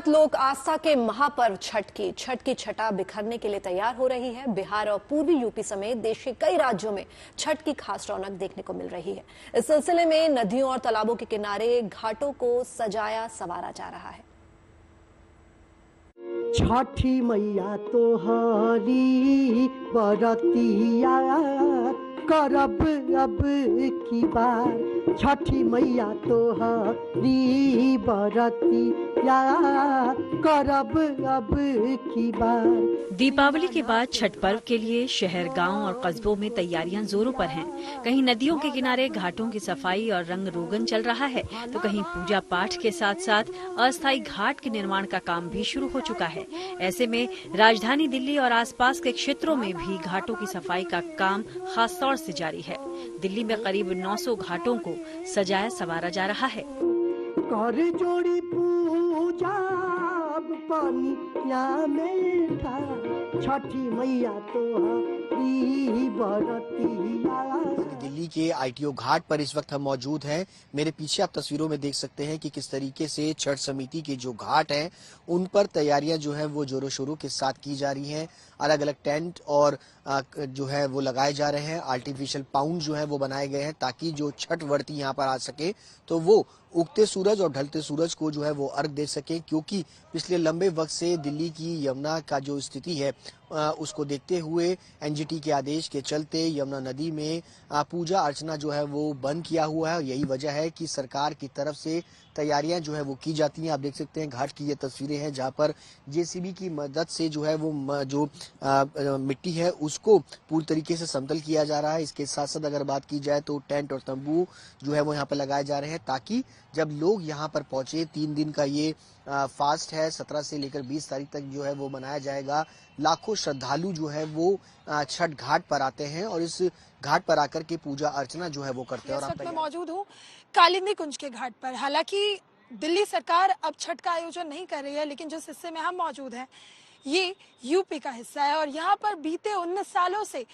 रात लोक आस्था के महापर्व छठ की छटा बिखरने के लिए तैयार हो रही है। बिहार और पूर्वी यूपी समेत देश के कई राज्यों में छठ की खास रौनक देखने को मिल रही है। इस सिलसिले में नदियों और तालाबों के किनारे घाटों को सजाया संवारा जा रहा है। छठी मैया तोहरी बरतिया करब अब की बार, छठी मैया तोहरी बरतिया करब अब की बार। दीपावली के बाद छठ पर्व के लिए शहर, गांव और कस्बों में तैयारियां जोरों पर हैं। कहीं नदियों के किनारे घाटों की सफाई और रंग रोगन चल रहा है, तो कहीं पूजा पाठ के साथ साथ अस्थायी घाट के निर्माण का काम भी शुरू हो चुका है। ऐसे में राजधानी दिल्ली और आसपास के क्षेत्रों में भी घाटों की सफाई का काम खास तौर से जारी है। दिल्ली में करीब 900 घाटों को सजाया संवारा जा रहा है। कर जोड़ी पूजा पानी में था, छठी मैया तोहरी बरतिया। दिल्ली के आईटीओ घाट पर इस वक्त हम मौजूद हैं। मेरे पीछे आप तस्वीरों में देख सकते हैं कि किस तरीके से छठ समिति के जो घाट हैं उन पर तैयारियां जो है वो जोरों शोरों के साथ की जा रही हैं। अलग अलग टेंट और जो है वो लगाए जा रहे हैं। आर्टिफिशियल पाउंड जो है वो बनाए गए हैं ताकि जो छठ व्रती यहाँ पर आ सके तो वो उगते सूरज और ढलते सूरज को जो है वो अर्घ दे सके, क्योंकि पिछले लंबे वक्त से दिल्ली की यमुना का जो स्थिति है उसको देखते हुए एनजीटी के आदेश के चलते यमुना नदी में पूजा अर्चना जो है वो बंद किया हुआ है। यही वजह है कि सरकार की तरफ से तैयारियां जो है वो की जाती हैं। आप देख सकते हैं घाट की ये तस्वीरें हैं जहां पर जेसीबी की मदद से जो है वो जो मिट्टी है उसको पूरी तरीके से समतल किया जा रहा है। इसके साथ साथ अगर बात की जाए तो टेंट और तंबू जो है वो यहाँ पर लगाए जा रहे हैं ताकि जब लोग यहाँ पर पहुंचे, 3 दिन का ये फास्ट है, 17 से लेकर 20 तारीख तक जो है वो मनाया जाएगा। लाखों श्रद्धालु जो है वो छठ घाट पर आते हैं और इस घाट पर आकर के पूजा अर्चना जो है वो करते हैं। और मैं मौजूद हूँ कालिंदी कुंज के घाट पर। हालांकि दिल्ली सरकार अब छठ का आयोजन नहीं कर रही है, लेकिन जिस हिस्से में हम मौजूद हैं ये यूपी का हिस्सा है और यहाँ पर बीते 19 सालों से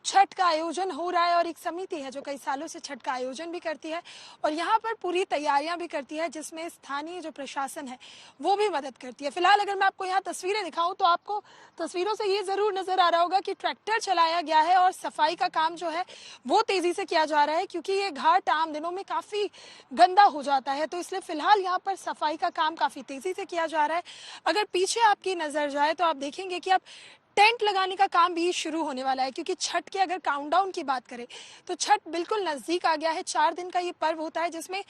छठ का आयोजन हो रहा है और एक समिति है जो कई सालों से छठ का आयोजन भी करती है और यहाँ पर पूरी तैयारियां भी करती है, जिसमें स्थानीय जो प्रशासन है वो भी मदद करती है। फिलहाल अगर मैं आपको यहाँ तस्वीरें दिखाऊं तो आपको तस्वीरों से ये जरूर नजर आ रहा होगा कि ट्रैक्टर चलाया गया है और सफाई का काम जो है वो तेजी से किया जा रहा है, क्योंकि ये घाट आम दिनों में काफी गंदा हो जाता है, तो इसलिए फिलहाल यहाँ पर सफाई का काम काफी तेजी से किया जा रहा है। अगर पीछे आपकी नजर जाए तो आप देखेंगे कि अब टेंट लगाने का काम भी शुरू होने वाला है, क्योंकि छठ के अगर काउंटडाउन की बात करें तो छठ बिल्कुल नजदीक आ गया है। 4 दिन का ये पर्व होता है जिसमें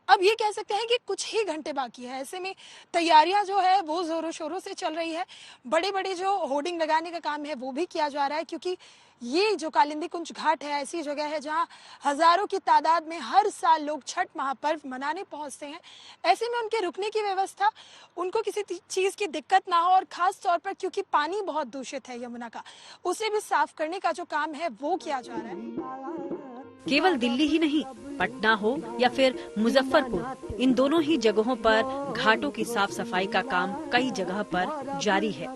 अब ये कह सकते हैं कि कुछ ही घंटे बाकी है। ऐसे में तैयारियां जो है वो जोरों शोरों से चल रही है। बड़े बड़े जो होर्डिंग लगाने का काम है वो भी किया जा रहा है, क्योंकि ये जो कालिंदी कुंज घाट है ऐसी जगह है जहां हजारों की तादाद में हर साल लोग छठ महापर्व मनाने पहुंचते हैं। ऐसे में उनके रुकने की व्यवस्था, उनको किसी चीज की दिक्कत ना हो और खास तौर पर क्योंकि पानी बहुत दूषित है यमुना का, उसे भी साफ करने का जो काम है वो किया जा रहा है। केवल दिल्ली ही नहीं, पटना हो या फिर मुजफ्फरपुर, इन दोनों ही जगहों पर घाटों की साफ सफाई का काम कई जगह पर जारी है।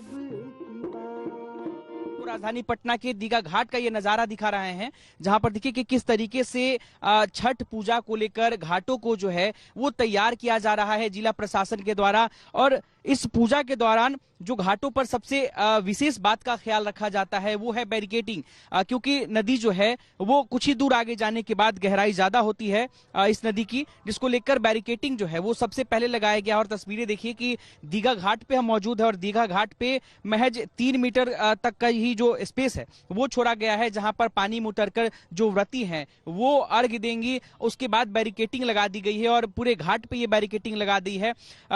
राजधानी पटना के दीघा घाट का ये नजारा दिखा रहे हैं, जहां पर देखिए कि किस तरीके से छठ पूजा को लेकर घाटों को जो है वो तैयार किया जा रहा है जिला प्रशासन के द्वारा। और इस पूजा के दौरान जो घाटों पर सबसे विशेष बात का ख्याल रखा जाता है वो है बैरिकेटिंग, क्योंकि नदी जो है वो कुछ ही दूर आगे जाने के बाद गहराई ज्यादा होती है इस नदी की, जिसको लेकर बैरिकेटिंग जो है वो सबसे पहले लगाया गया। और तस्वीरें देखिए कि दीघा घाट पे हम मौजूद है और दीघा घाट पे महज 3 मीटर तक का ही जो स्पेस है वो छोड़ा गया है, जहां पर पानी में उतरकर जो व्रती हैं वो अर्घ देंगी। उसके बाद बैरिकेटिंग लगा दी गई है और पूरे घाट पे ये बैरिकेटिंग लगा दी है।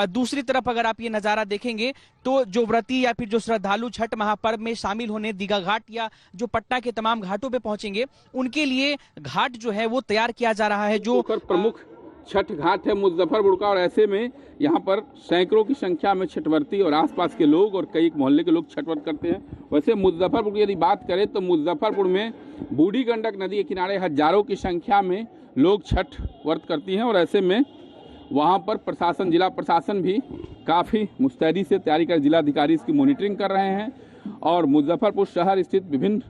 दूसरी तरफ अगर आप ये नजारा देखेंगे तो जो व्रती या फिर जो श्रद्धालु छठ महापर्व में शामिल होने दीघा घाट या जो पटना के तमाम घाटों पे पहुंचेंगे उनके लिए घाट जो है वो तैयार किया जा रहा है। जो प्रमुख छठ घाट है मुजफ्फरपुर का और ऐसे में यहाँ पर सैकड़ों की संख्या में छठवर्ती और आसपास के लोग और कई मोहल्ले के लोग छठ व्रत करते हैं। वैसे मुजफ्फरपुर की यदि बात करें तो मुजफ्फरपुर में बूढ़ी गंडक नदी के किनारे हजारों की संख्या में लोग छठ व्रत करती हैं और ऐसे में वहाँ पर प्रशासन, जिला प्रशासन भी काफ़ी मुस्तैदी से तैयारी कर, जिलाधिकारी इसकी मॉनिटरिंग कर रहे हैं और मुजफ्फरपुर शहर स्थित विभिन्न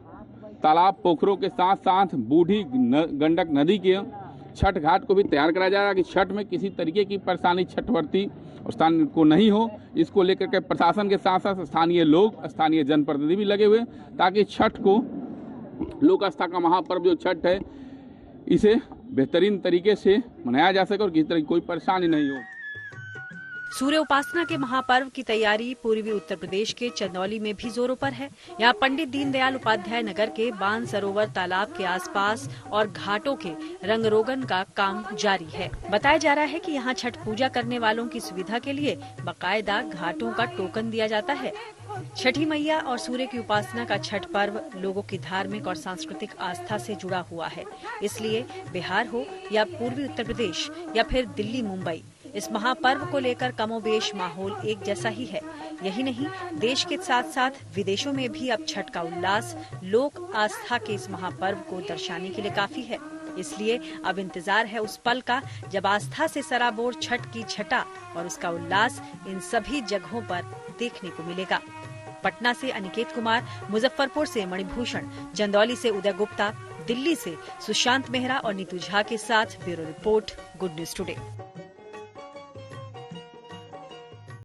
तालाब पोखरों के साथ साथ बूढ़ी गंडक नदी के छठ घाट को भी तैयार कराया जाएगा कि छठ में किसी तरीके की परेशानी छठवर्ती और स्थान को नहीं हो, इसको लेकर के प्रशासन के साथ साथ स्थानीय लोग, स्थानीय जनप्रतिनिधि भी लगे हुए, ताकि छठ को, लोक आस्था का महापर्व जो छठ है, इसे बेहतरीन तरीके से मनाया जा सके और किसी तरह की कोई परेशानी नहीं हो। सूर्य उपासना के महापर्व की तैयारी पूर्वी उत्तर प्रदेश के चंदौली में भी जोरों पर है। यहाँ पंडित दीनदयाल उपाध्याय नगर के बाण सरोवर तालाब के आसपास और घाटों के रंग रोगन का काम जारी है। बताया जा रहा है कि यहाँ छठ पूजा करने वालों की सुविधा के लिए बाकायदा घाटों का टोकन दिया जाता है। छठी मैया और सूर्य की उपासना का छठ पर्व लोगों की धार्मिक और सांस्कृतिक आस्था से जुड़ा हुआ है। इसलिए बिहार हो या पूर्वी उत्तर प्रदेश या फिर दिल्ली मुंबई, इस महापर्व को लेकर कमोबेश माहौल एक जैसा ही है। यही नहीं, देश के साथ साथ विदेशों में भी अब छठ का उल्लास लोक आस्था के इस महापर्व को दर्शाने के लिए काफी है। इसलिए अब इंतजार है उस पल का जब आस्था से सराबोर छठ की छटा और उसका उल्लास इन सभी जगहों पर देखने को मिलेगा। पटना से अनिकेत कुमार, मुजफ्फरपुर से मणिभूषण, चंदौली से उदय गुप्ता, दिल्ली से सुशांत मेहरा और नीतू झा के साथ bureau report, good news today.